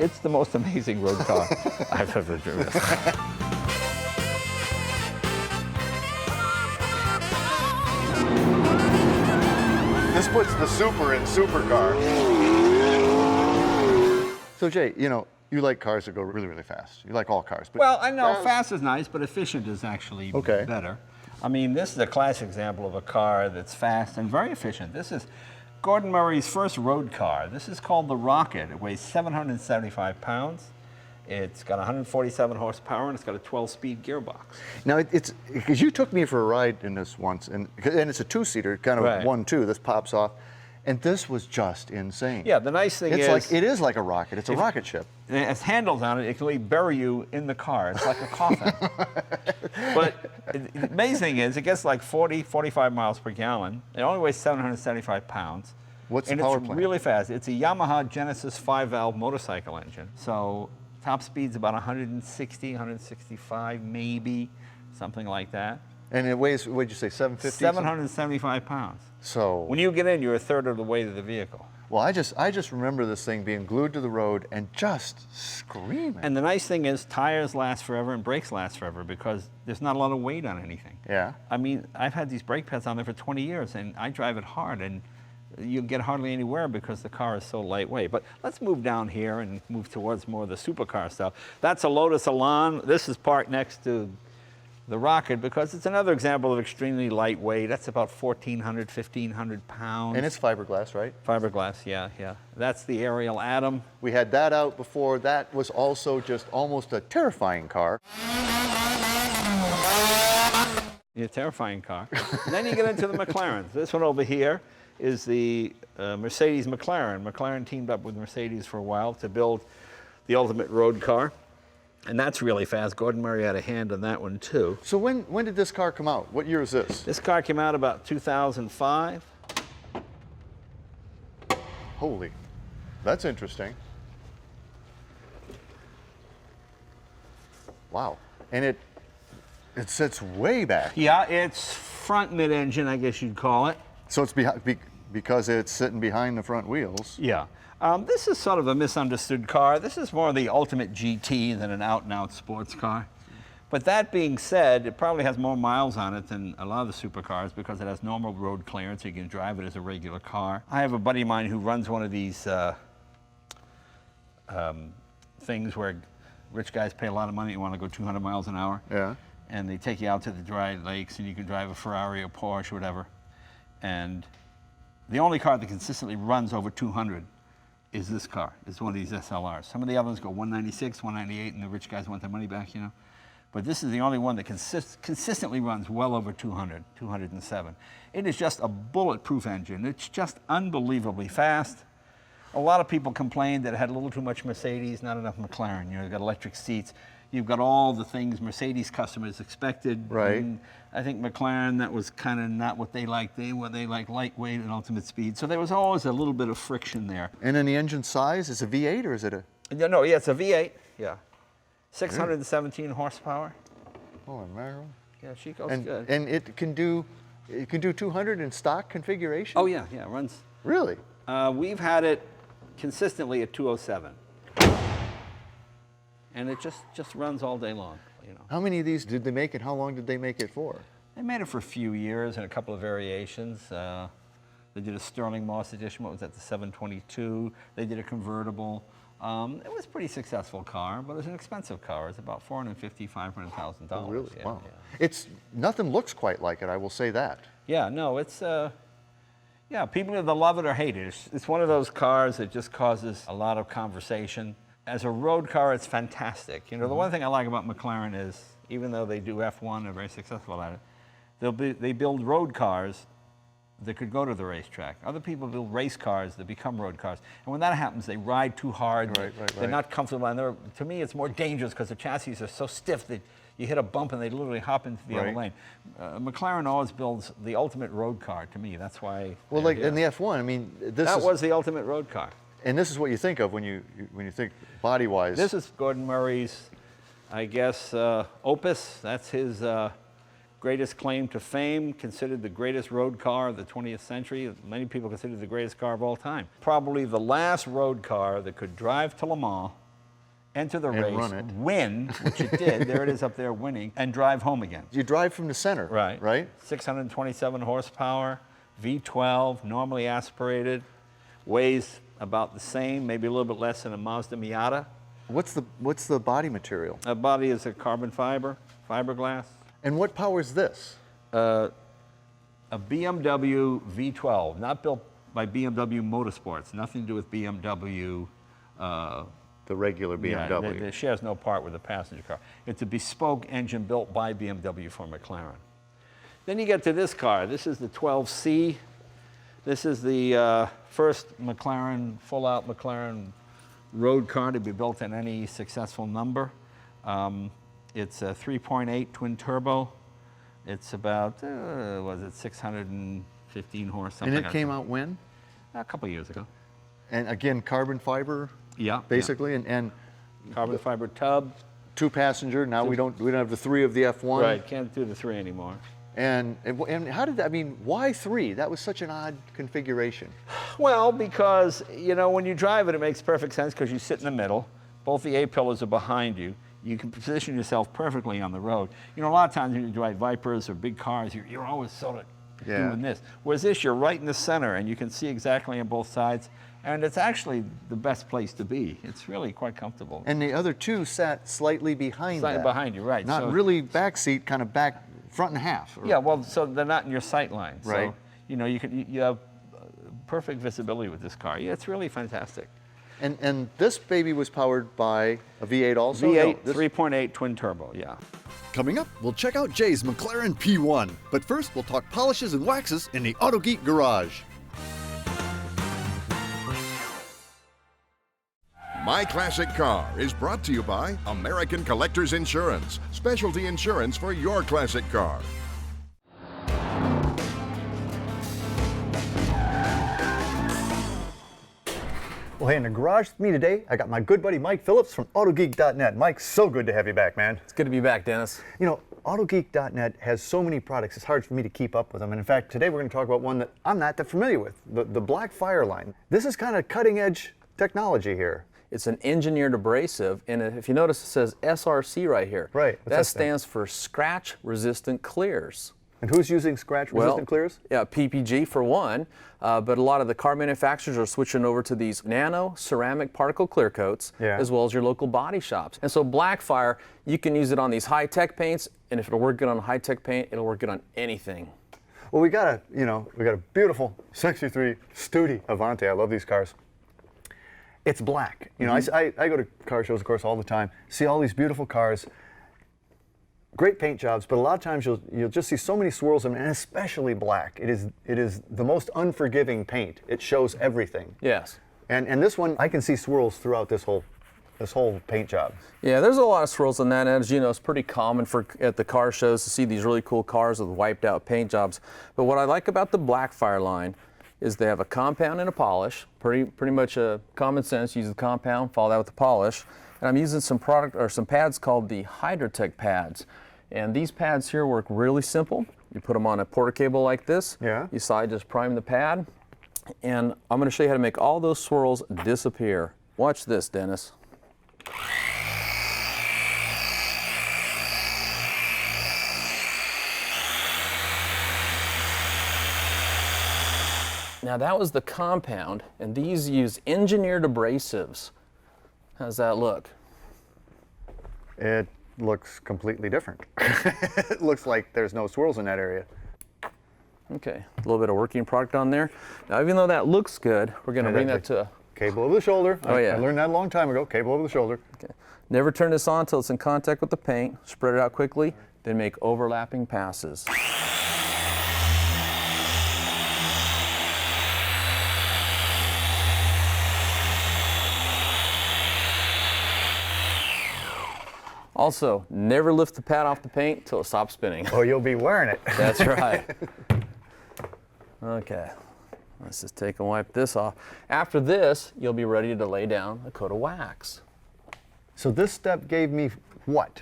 It's the most amazing road car I've ever driven. This puts the super in supercar. So Jay, you know, you like cars that go really, really fast. You like all cars. But Well, I know fast is nice, but efficient is actually Okay. better. I mean, this is a classic example of a car that's fast and very efficient. This is Gordon Murray's first road car. This is called the Rocket. It weighs 775 pounds. It's got 147 horsepower, and it's got a 12-speed gearbox. Now it's because you took me for a ride in this once, and it's a two-seater, kind of Right. 1-2. This pops off, and this was just insane. Yeah, the nice thing is it is like a rocket. It's a rocket ship. it has handles on it. It can really bury you in the car. It's like a coffin. But the amazing thing is, it gets like 40, 45 miles per gallon. It only weighs 775 pounds. What's the and power it's plant? really fast. It's a Yamaha Genesis 5-valve motorcycle engine. So top speed's about 160, 165 maybe, something like that. And it weighs, what'd you say, 750? 775 pounds. So, When you get in, you're a third of the weight of the vehicle. well, I just remember this thing being glued to the road and just screaming. And the nice thing is tires last forever and brakes last forever because there's not a lot of weight on anything. Yeah. I mean, I've had these brake pads on there for 20 years and I drive it hard and you get hardly anywhere because the car is so lightweight. But let's move down here and move towards more of the supercar stuff. That's a Lotus Elan. This is parked next to the Rocket because it's another example of extremely lightweight. That's about 1,400, 1,500 pounds. And it's fiberglass, right? Fiberglass, yeah, yeah. That's the Ariel Atom. We had that out before. That was also just almost a terrifying car. Yeah, terrifying car. And then you get into the McLarens. This one over here is the Mercedes McLaren. McLaren teamed up with Mercedes for a while to build the ultimate road car. And that's really fast. Gordon Murray had a hand on that one too. So when did this car come out? What year is this? This car came out about 2005. Holy, that's interesting. Wow. And it sits way back. Yeah, it's front mid-engine, I guess you'd call it. So it's because it's sitting behind the front wheels. Yeah. This is sort of a misunderstood car. This is more the ultimate GT than an out-and-out sports car. But that being said, it probably has more miles on it than a lot of the supercars because it has normal road clearance. You can drive it as a regular car. I have a buddy of mine who runs one of these things where rich guys pay a lot of money and want to go 200 miles an hour. Yeah. And they take you out to the dry lakes and you can drive a Ferrari or Porsche or whatever. And the only car that consistently runs over 200 is this car. It's one of these SLRs. Some of the other ones go 196, 198, and the rich guys want their money back, you know. But this is the only one that consistently runs well over 200, 207. It is just a bulletproof engine. It's just unbelievably fast. A lot of people complained that it had a little too much Mercedes, not enough McLaren. You know, you've got electric seats. You've got all the things Mercedes customers expected. Right. And I think McLaren, that was kind of not what they liked. They like lightweight and ultimate speed. So there was always a little bit of friction there. And then the engine size, is it a V8 or is it a? No, yeah, it's a V8. Yeah, 617 horsepower. Oh, mackerel. Yeah, she goes And good. and it can do 200 in stock configuration. Oh yeah, yeah, it runs. Really? We've had it consistently at 207, and it just runs all day long. You know. How many of these did they make, and how long did they make it for? They made it for a few years in a couple of variations. They did a Sterling Moss edition. What was that? The 722. They did a convertible. It was a pretty successful car, but it was an expensive car. It's about $450,000, $500,000. Oh, really? Yeah, Wow. yeah. It's nothing looks quite like it. I will say that. Yeah, no, it's yeah, people either love it or hate it. It's one of those cars that just causes a lot of conversation. As a road car, it's fantastic. You know, the one thing I like about McLaren is, even though they do F1, they're very successful at it, they build road cars that could go to the racetrack. Other people build race cars that become road cars. And when that happens, they ride too hard. Right. They're not comfortable. And to me, it's more dangerous because the chassis are so stiff that you hit a bump and they literally hop into the other lane. McLaren always builds the ultimate road car to me. That's why. Well, like in the F1, I mean, that was the ultimate road car. And this is what you think of when you think body-wise. This is Gordon Murray's, I guess, opus. That's his greatest claim to fame, considered the greatest road car of the 20th century. Many people consider it the greatest car of all time. Probably the last road car that could drive to Le Mans enter the And race, run it. win, which it did, there it is up there winning, and drive home again. You drive from the center, right? 627 horsepower, V12, normally aspirated, weighs about the same, maybe a little bit less than a Mazda Miata. What's the body material? The body is a carbon fiberglass. And what powers this? A BMW V12, not built by BMW Motorsports, nothing to do with BMW. The regular BMW. It shares no part with the passenger car. It's a bespoke engine built by BMW for McLaren. Then you get to this car. This is the 12C. This is the first McLaren, full-out McLaren road car to be built in any successful number. It's a 3.8 twin turbo. It's about, 615 horse, something. And it came out when? A couple years ago. And again, carbon fiber, Yeah. basically, and Carbon fiber tub. 2-passenger. Now we don't have the 3 of the F1. Right, can't do the 3 anymore. And how did that? I mean, why 3? That was such an odd configuration. Well, because, when you drive it, it makes perfect sense because you sit in the middle. Both the A-pillars are behind you. You can position yourself perfectly on the road. A lot of times when you drive Vipers or big cars, you're always sort of doing this. Whereas this, you're right in the center and you can see exactly on both sides. And it's actually the best place to be. It's really quite comfortable. And the other 2 sat slightly behind that. Behind you, right. Not really back seat, kind of back, front and half. Yeah, well, so they're not in your sight line. Right. So, you have perfect visibility with this car. Yeah, it's really fantastic. And this baby was powered by a V8 also? V8, No, 3.8 twin turbo, yeah. Coming up, we'll check out Jay's McLaren P1. But first, we'll talk polishes and waxes in the Auto Geek garage. My Classic Car is brought to you by American Collectors Insurance, specialty insurance for your classic car. Well, hey, in the garage with me today, I got my good buddy Mike Phillips from AutoGeek.net. Mike, so good to have you back, man. It's good to be back, Dennis. AutoGeek.net has so many products, it's hard for me to keep up with them. And in fact, today we're going to talk about one that I'm not that familiar with, the Black Fire line. This is kind of cutting edge technology here. It's an engineered abrasive, and if you notice it says SRC right here. Right. What's That stands for scratch resistant clears. And who's using scratch resistant clears? Yeah, PPG for one, but a lot of the car manufacturers are switching over to these nano ceramic particle clear coats, as well as your local body shops. And so Blackfire, you can use it on these high-tech paints, and if it'll work good on high-tech paint, it'll work good on anything. Well, we got a beautiful 63 Studi Avante. I love these cars. It's black. I go to car shows, of course, all the time. See all these beautiful cars, great paint jobs, but a lot of times you'll just see so many swirls in them, and especially black. It is the most unforgiving paint. It shows everything. Yes. And this one, I can see swirls throughout this whole paint job. Yeah, there's a lot of swirls in that, and as you know, it's pretty common at the car shows to see these really cool cars with wiped out paint jobs. But what I like about the Blackfire line is they have a compound and a polish. Pretty much a common sense. Use the compound, follow that with the polish. And I'm using some pads called the Hydrotech pads. And these pads here work really simple. You put them on a porta cable like this. Yeah. You slide, just prime the pad. And I'm going to show you how to make all those swirls disappear. Watch this, Dennis. Now that was the compound, and these use engineered abrasives. How's that look? It looks completely different. It looks like there's no swirls in that area. Okay, a little bit of working product on there. Now even though that looks good, we're going to bring that to... Cable over the shoulder. Oh, yeah. I learned that a long time ago, cable over the shoulder. Okay. Never turn this on until it's in contact with the paint. Spread it out quickly, then make overlapping passes. Also, never lift the pad off the paint until it stops spinning. Oh, you'll be wearing it. That's right. Okay, let's just take and wipe this off. After this, you'll be ready to lay down a coat of wax. So this step gave me what?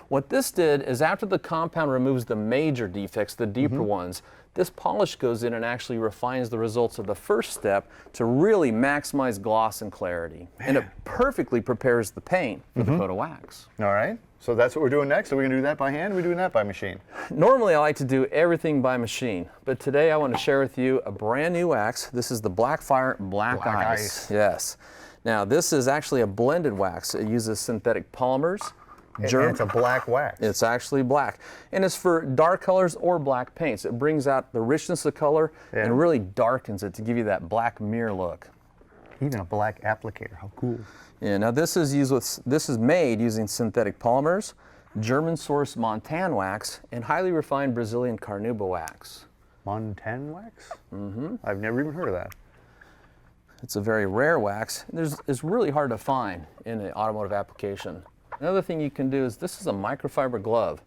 What this did is after the compound removes the major defects, the deeper ones, this polish goes in and actually refines the results of the first step to really maximize gloss and clarity. And it perfectly prepares the paint for the coat of wax. All right. So that's what we're doing next. Are we going to do that by hand or are we doing that by machine? Normally I like to do everything by machine, but today I want to share with you a brand new wax. This is the Blackfire Black Ice. Yes. Now this is actually a blended wax. It uses synthetic polymers. And it's a black wax. It's actually black. And it's for dark colors or black paints. It brings out the richness of color and really darkens it to give you that black mirror look. Even a black applicator. How cool. Yeah, now this is made using synthetic polymers, German source Montan wax, and highly refined Brazilian carnauba wax. Montan wax? Mm-hmm. I've never even heard of that. It's a very rare wax. It's really hard to find in an automotive application. Another thing you can do is this is a microfiber glove.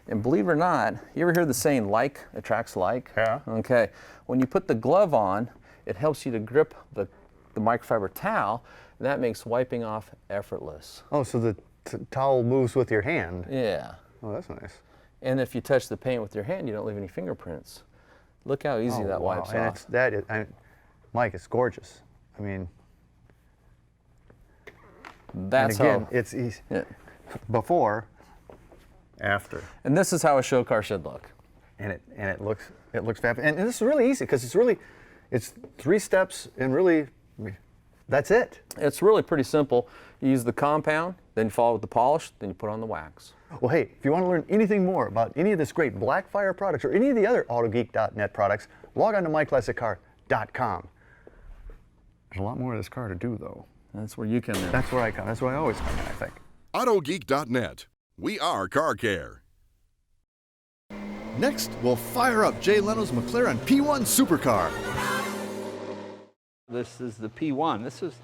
And believe it or not, you ever hear the saying like attracts like? Yeah. Okay. When you put the glove on, it helps you to grip the microfiber towel, and that makes wiping off effortless. Oh, so the towel moves with your hand. Yeah. Oh, that's nice. And if you touch the paint with your hand, you don't leave any fingerprints. Look how easy that wipes and off. Mike, it's gorgeous. I mean, That's and again, how. it's easy. Yeah. Before, after. And this is how a show car should look. And it looks fabulous. And this is really easy because it's 3 steps and really that's it. It's really pretty simple. You use the compound, then you follow with the polish, then you put on the wax. Well, hey, if you want to learn anything more about any of this great Blackfire products or any of the other AutoGeek.net products, log on to myclassiccar.com. There's a lot more of this car to do, though. That's where you come in. That's where I come. That's where I always come in, I think. AutoGeek.net. We are car care. Next, we'll fire up Jay Leno's McLaren P1 supercar. This is the P1. This is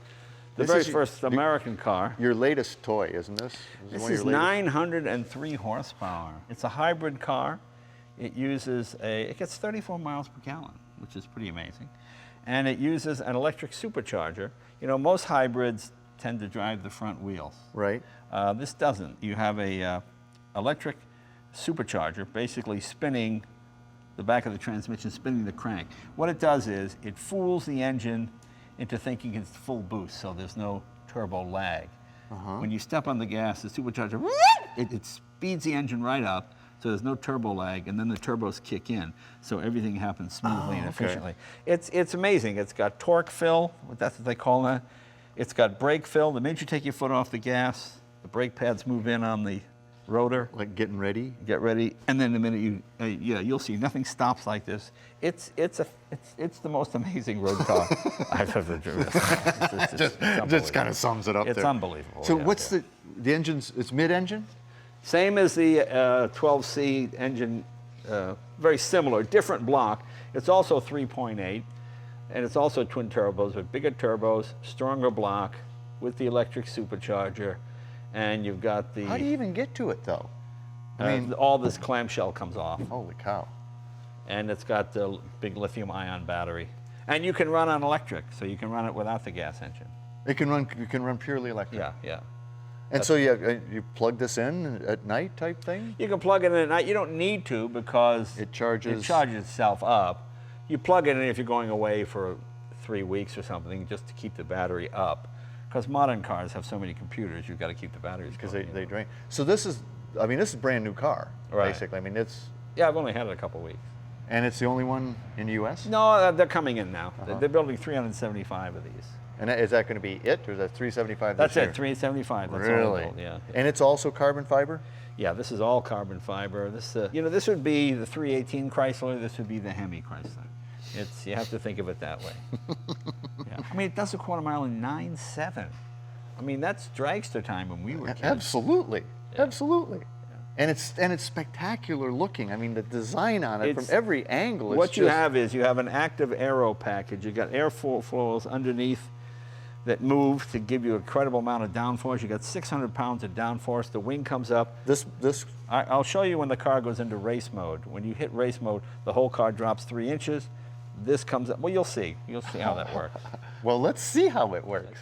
the This very is first American car. Your latest toy, isn't this? This is 903 horsepower. It's a hybrid car. It gets 34 miles per gallon, which is pretty amazing. And it uses an electric supercharger. You know, most hybrids tend to drive the front wheels. Right. This doesn't. You have a electric supercharger basically spinning the back of the transmission, spinning the crank. What it does is it fools the engine into thinking it's full boost, so there's no turbo lag. When you step on the gas, the supercharger, it speeds the engine right up, so there's no turbo lag, and then the turbos kick in, so everything happens smoothly and efficiently. It's amazing. It's got torque fill, that's what they call that. It's got brake fill. The minute you take your foot off the gas, the brake pads move in on the rotor. Like getting ready? Get ready, and then the minute you'll see nothing stops like this. It's the most amazing road car I've ever driven. Just kind of sums it up It's there. unbelievable. So yeah, what's yeah. the engine's, it's mid-engine? Same as the 12C engine, very similar, different block. It's also 3.8, and it's also twin turbos with bigger turbos, stronger block with the electric supercharger, and you've got the... How do you even get to it, though? I mean, all this clamshell comes off. holy cow. And it's got the big lithium-ion battery. And you can run on electric, so you can run it without the gas engine. You can run purely electric. Yeah, yeah. And so you plug this in at night type thing? You can plug it in at night. You don't need to because It charges- itself up. You plug it in if you're going away for 3 weeks or something, just to keep the battery up. Because modern cars have so many computers, you've got to keep the batteries Because going. they drain. So this is a brand new car, Right. basically. I mean, Yeah, I've only had it a couple weeks. and it's the only one in the U.S.? No, they're coming in now. They're building 375 of these. And is that going to be it, or is that 375 That's this year? it, 375. That's all Really? built, yeah. And it's also carbon fiber? Yeah, this is all carbon fiber. This, this would be the 318 Chrysler. This would be the Hemi Chrysler. You have to think of it that way. Yeah. I mean, it does a quarter mile in 9.7. I mean, that's dragster time when we were kids. Absolutely, absolutely. And it's spectacular looking. I mean, the design on it from every angle. What you have is you have an active aero package. You've got air flows underneath that move to give you an incredible amount of downforce. You got 600 pounds of downforce. The wing comes up. I'll show you when the car goes into race mode. When you hit race mode, the whole car drops 3 inches. This comes up. Well, you'll see. You'll see how that works. Well, let's see how it works.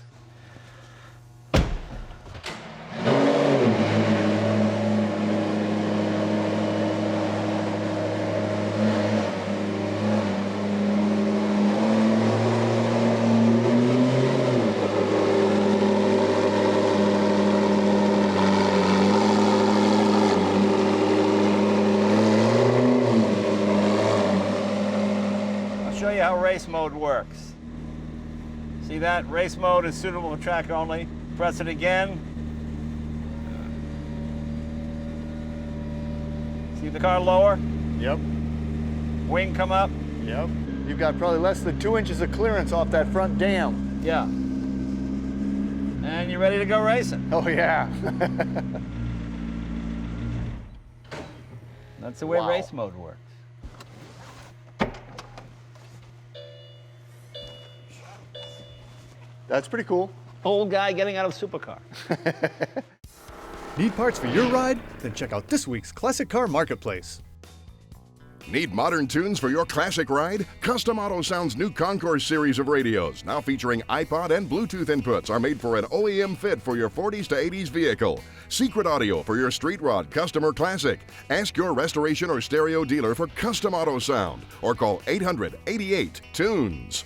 show you how race mode works. See that? Race mode is suitable for track only. Press it again. See the car lower? Yep. Wing come up? Yep. You've got probably less than 2 inches of clearance off that front dam. Yeah. And you're ready to go racing. Oh, yeah. That's the way Wow. race mode works. That's pretty cool. Old guy getting out of supercar. Need parts for your ride? Then check out this week's Classic Car Marketplace. Need modern tunes for your classic ride? Custom Auto Sound's new Concourse series of radios, now featuring iPod and Bluetooth inputs, are made for an OEM fit for your 40s to 80s vehicle. Secret audio for your street rod, custom or classic. Ask your restoration or stereo dealer for Custom Auto Sound or call 800-88-TUNES.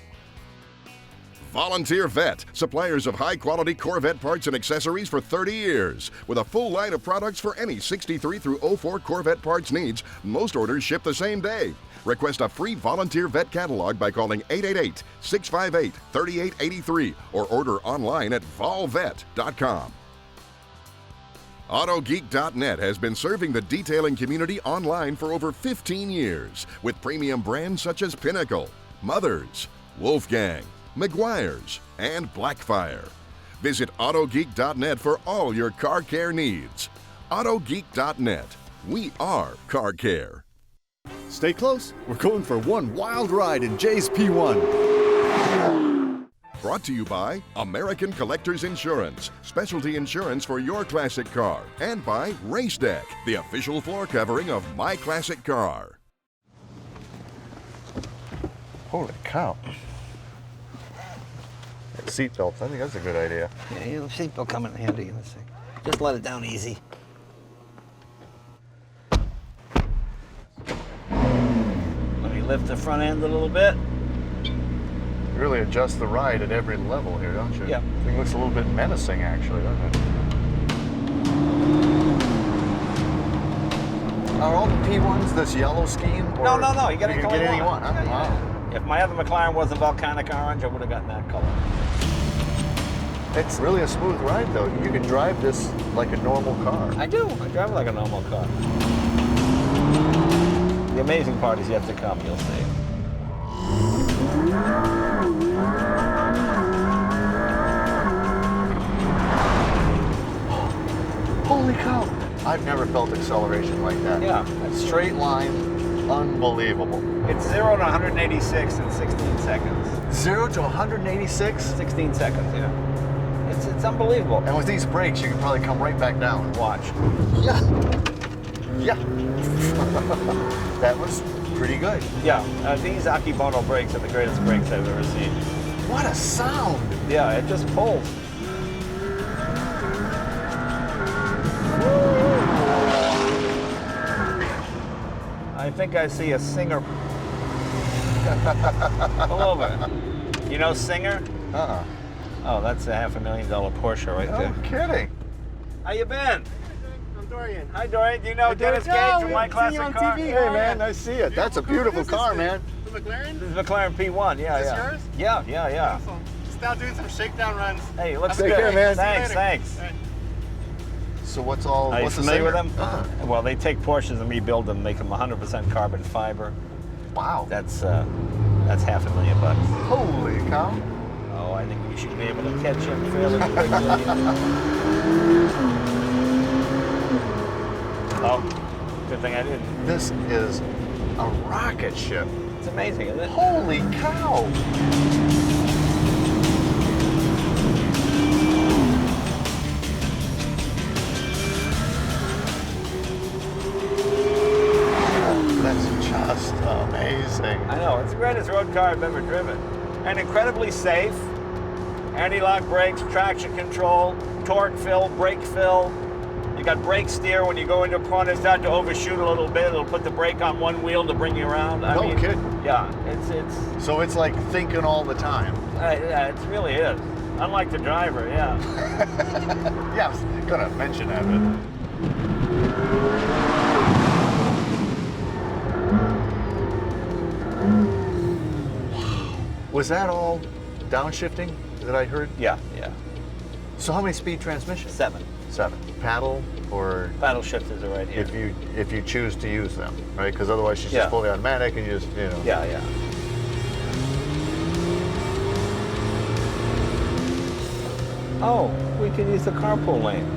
Volunteer Vet, suppliers of high-quality Corvette parts and accessories for 30 years. With a full line of products for any 63 through 04 Corvette parts needs, most orders ship the same day. Request a free Volunteer Vet catalog by calling 888-658-3883 or order online at volvet.com. AutoGeek.net has been serving the detailing community online for over 15 years with premium brands such as Pinnacle, Mothers, Wolfgang, Meguiar's, and Blackfire. Visit AutoGeek.net for all your car care needs. AutoGeek.net. We are car care. Stay close. We're going for one wild ride in Jay's P1. Brought to you by American Collectors Insurance, specialty insurance for your classic car, and by Race Deck, the official floor covering of my classic car. Holy cow. Seatbelts, I think that's a good idea. Yeah, the seat will come in handy in this thing. Just let it down easy. Let me lift the front end a little bit. You really adjust the ride at every level here, don't you? Yeah. The thing looks a little bit menacing, actually, doesn't it? Are all the P1s this yellow scheme? No, or no, no. You get you any can color get you any want. one, huh? Yeah, Wow. yeah. If my other McLaren wasn't volcanic orange, I would have gotten that color. It's really a smooth ride, though. You can drive this like a normal car. I do. I drive it like a normal car. The amazing part is yet to come. You'll see. Holy cow! I've never felt acceleration like that. Yeah. Straight line, unbelievable. It's 0 to 186 in 16 seconds. 0 to 186? 16 seconds, yeah. It's unbelievable. And with these brakes, you can probably come right back down. Watch. Yeah. Yeah. That was pretty good. Yeah, these Akibono brakes are the greatest brakes I've ever seen. What a sound! Yeah, it just pulls. I think I see a Singer. Pull over. You know Singer? Uh-uh. Oh, that's a $500,000 Porsche right No there. kidding. How you been? I'm Dorian. Hi, Dorian. Do you know Dennis Gage from My Classic Car? Hey, man, I see it. That's a beautiful car, man. The McLaren? This is McLaren P1. Yeah, Is this yeah. yours? Yeah, yeah, yeah. Awesome. Just out doing some shakedown runs. Hey, looks Take good. care, man. Thanks, See you later. thanks. All right. So what's Are you the familiar with Singer? them? Uh-uh. Well, they take Porsches and rebuild them, make them 100% carbon fiber. Wow. That's $500,000. Holy cow. Oh, I think we should be able to catch him fairly quickly. Oh, good thing I didn't. This is a rocket ship. It's amazing, isn't it? Holy cow. That's just amazing. I know, it's the greatest road car I've ever driven. And incredibly safe. Anti-lock brakes, traction control, torque fill, brake fill. You got brake steer when you go into a corner, start to overshoot a little bit. It'll put the brake on one wheel to bring you around. I No mean, kidding. Yeah, it's So it's like thinking all the time. yeah, it really is. Unlike the driver, yeah. Yeah, I was gonna mention that, but Was that all downshifting that I heard? Yeah, yeah. So how many speed transmissions? 7. 7. Paddle or Paddle shifters are right here. if you choose to use them, right? Because otherwise she's Yeah. just fully automatic and you just, you know. Yeah, yeah. Oh, we can use the carpool lane.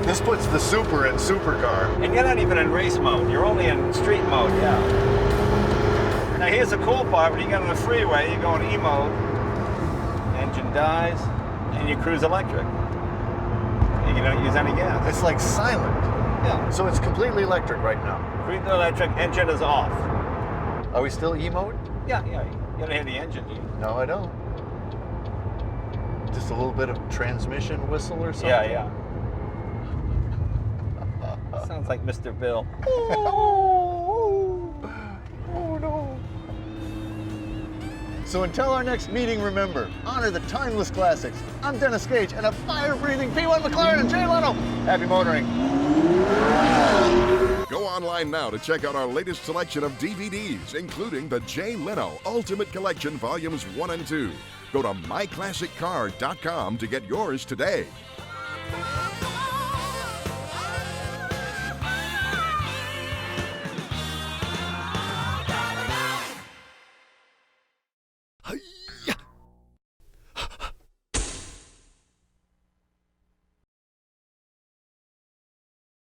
This puts the Super in supercar. And you're not even in race mode. You're only in street mode, yeah. Now here's the cool part. When you get on the freeway, you go in E mode, engine dies, and you cruise electric. You don't use any gas. It's like silent. Yeah. So it's completely electric right now. Cruise electric, engine is off. Are we still E mode? Yeah, yeah. You don't hear the engine. No, I don't. Just a little bit of transmission whistle or something? Yeah, yeah. Sounds like Mr. Bill. Oh no. So until our next meeting, remember, honor the timeless classics. I'm Dennis Gage, and a fire-breathing P1 McLaren and Jay Leno. Happy motoring. Go online now to check out our latest selection of DVDs, including the Jay Leno Ultimate Collection Volumes 1 and 2. Go to myclassiccar.com to get yours today.